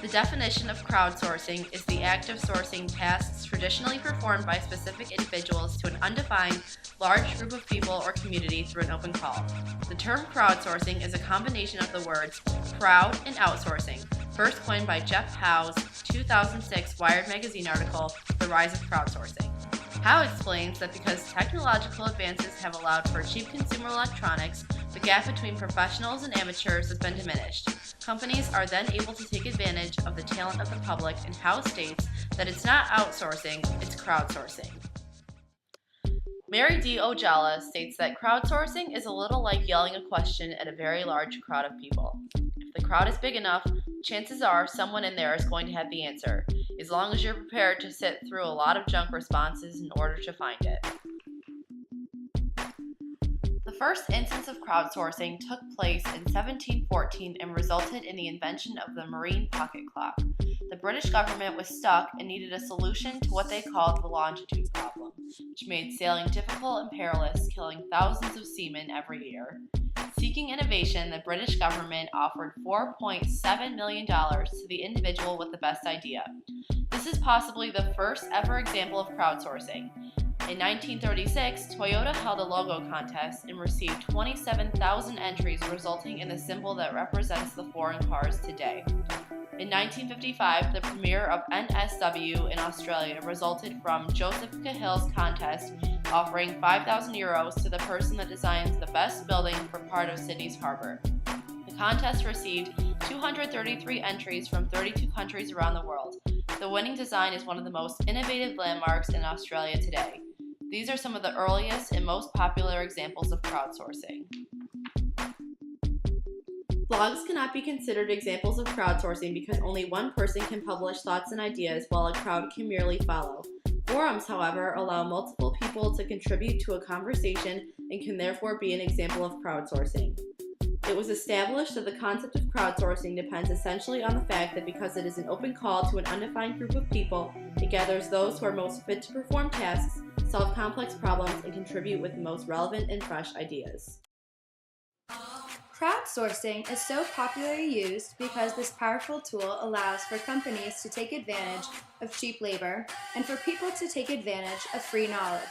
The definition of crowdsourcing is the act of sourcing tasks traditionally performed by specific individuals to an undefined, large group of people or community through an open call. The term crowdsourcing is a combination of the words crowd and outsourcing, first coined by Jeff Howe's 2006 Wired magazine article, The Rise of Crowdsourcing. Howe explains that because technological advances have allowed for cheap consumer electronics, the gap between professionals and amateurs has been diminished. Companies are then able to take advantage of the talent of the public, and Howe states that it's not outsourcing, it's crowdsourcing. Mary D. Ojala states that crowdsourcing is a little like yelling a question at a very large crowd of people. If the crowd is big enough, chances are someone in there is going to have the answer, as long as you're prepared to sit through a lot of junk responses in order to find it. The first instance of crowdsourcing took place in 1714 and resulted in the invention of the marine pocket clock. The British government was stuck and needed a solution to what they called the longitude problem, which made sailing difficult and perilous, killing thousands of seamen every year. Seeking innovation, the British government offered $4.7 million to the individual with the best idea. This is possibly the first ever example of crowdsourcing. In 1936, Toyota held a logo contest and received 27,000 entries, resulting in the symbol that represents the foreign cars today. In 1955, the premiere of NSW in Australia resulted from Joseph Cahill's contest, offering €5,000 to the person that designs the best building for part of Sydney's harbour. The contest received 233 entries from 32 countries around the world. The winning design is one of the most innovative landmarks in Australia today. These are some of the earliest and most popular examples of crowdsourcing. Blogs cannot be considered examples of crowdsourcing because only one person can publish thoughts and ideas while a crowd can merely follow. Forums, however, allow multiple people to contribute to a conversation and can therefore be an example of crowdsourcing. It was established that the concept of crowdsourcing depends essentially on the fact that because it is an open call to an undefined group of people, it gathers those who are most fit to perform tasks, solve complex problems, and contribute with the most relevant and fresh ideas. Crowdsourcing is so popularly used because this powerful tool allows for companies to take advantage of cheap labor and for people to take advantage of free knowledge.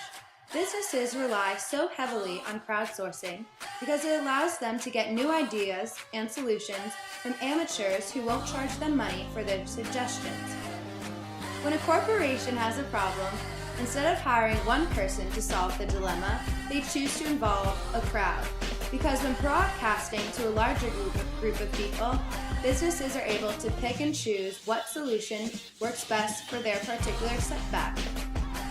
Businesses rely so heavily on crowdsourcing because it allows them to get new ideas and solutions from amateurs who won't charge them money for their suggestions. When a corporation has a problem, instead of hiring one person to solve the dilemma, they choose to involve a crowd. Because when broadcasting to a larger group of people, businesses are able to pick and choose what solution works best for their particular setback.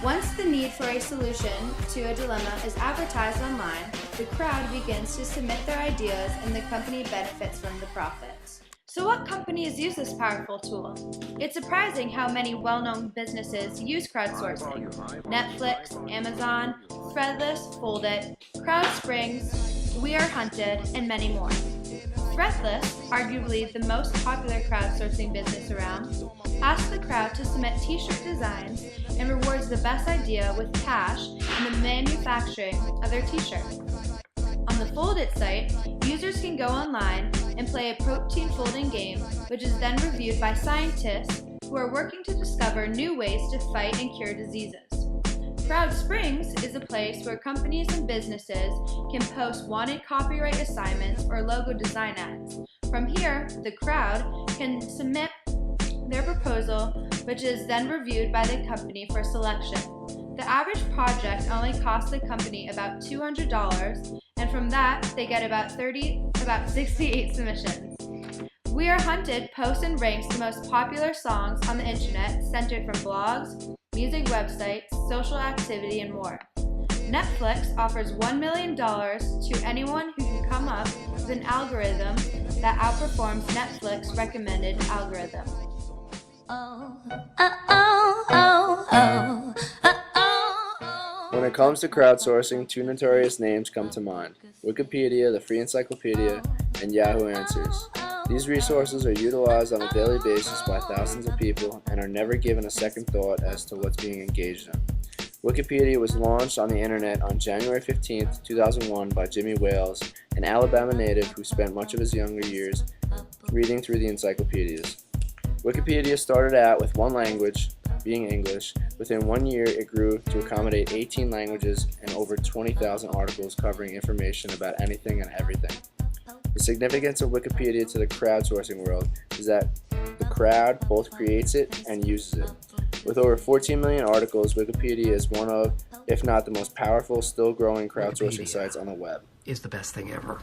Once the need for a solution to a dilemma is advertised online, the crowd begins to submit their ideas and the company benefits from the profits. So what companies use this powerful tool? It's surprising how many well-known businesses use crowdsourcing. Netflix, Amazon, Threadless, Foldit, CrowdSprings, We Are Hunted, and many more. Threadless, arguably the most popular crowdsourcing business around, asks the crowd to submit t-shirt designs and rewards the best idea with cash in the manufacturing of their t-shirt. On the Foldit site, users can go online and play a protein folding game, which is then reviewed by scientists who are working to discover new ways to fight and cure diseases. CrowdSprings is a place where companies and businesses can post wanted copyright assignments or logo design ads. From here, the crowd can submit their proposal, which is then reviewed by the company for selection. The average project only costs the company about $200, and from that, they get about 68 submissions. We Are Hunted posts and ranks the most popular songs on the internet centered from blogs, music websites, social activity, and more. Netflix offers $1 million to anyone who can come up with an algorithm that outperforms Netflix's recommended algorithm. When it comes to crowdsourcing, two notorious names come to mind: Wikipedia, the free encyclopedia, and Yahoo Answers. These resources are utilized on a daily basis by thousands of people and are never given a second thought as to what's being engaged in. Wikipedia was launched on the internet on January 15, 2001 by Jimmy Wales, an Alabama native who spent much of his younger years reading through the encyclopedias. Wikipedia started out with one language, being English. Within 1 year, it grew to accommodate 18 languages and over 20,000 articles covering information about anything and everything. The significance of Wikipedia to the crowdsourcing world is that the crowd both creates it and uses it. With over 14 million articles, Wikipedia is one of, if not the most powerful, still growing crowdsourcing sites on the web. Is the best thing ever.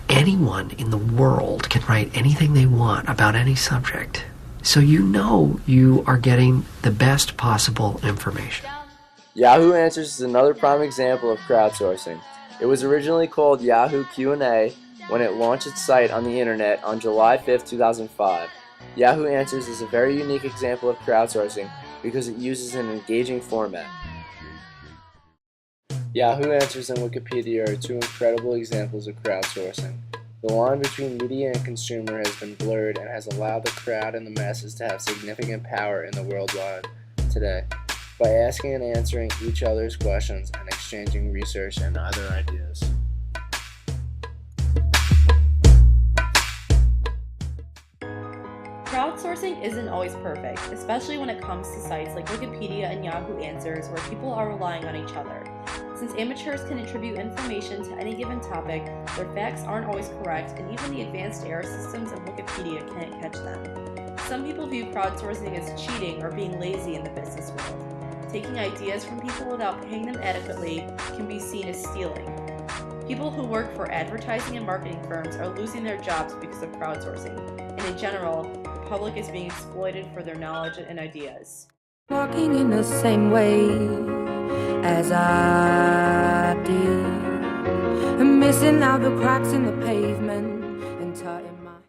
Anyone in the world can write anything they want about any subject. So you know you are getting the best possible information. Yahoo Answers is another prime example of crowdsourcing. It was originally called Yahoo Q&A when it launched its site on the internet on July 5, 2005. Yahoo Answers is a very unique example of crowdsourcing because it uses an engaging format. Yahoo Answers and Wikipedia are two incredible examples of crowdsourcing. The line between media and consumer has been blurred and has allowed the crowd and the masses to have significant power in the world wide today by asking and answering each other's questions and exchanging research and other ideas. Crowdsourcing isn't always perfect, especially when it comes to sites like Wikipedia and Yahoo Answers where people are relying on each other. Since amateurs can attribute information to any given topic, their facts aren't always correct, and even the advanced error systems of Wikipedia can't catch them. Some people view crowdsourcing as cheating or being lazy in the business world. Taking ideas from people without paying them adequately can be seen as stealing. People who work for advertising and marketing firms are losing their jobs because of crowdsourcing, and in general, the public is being exploited for their knowledge and ideas. Walking in the same way as I did, missing out the cracks in the pavement.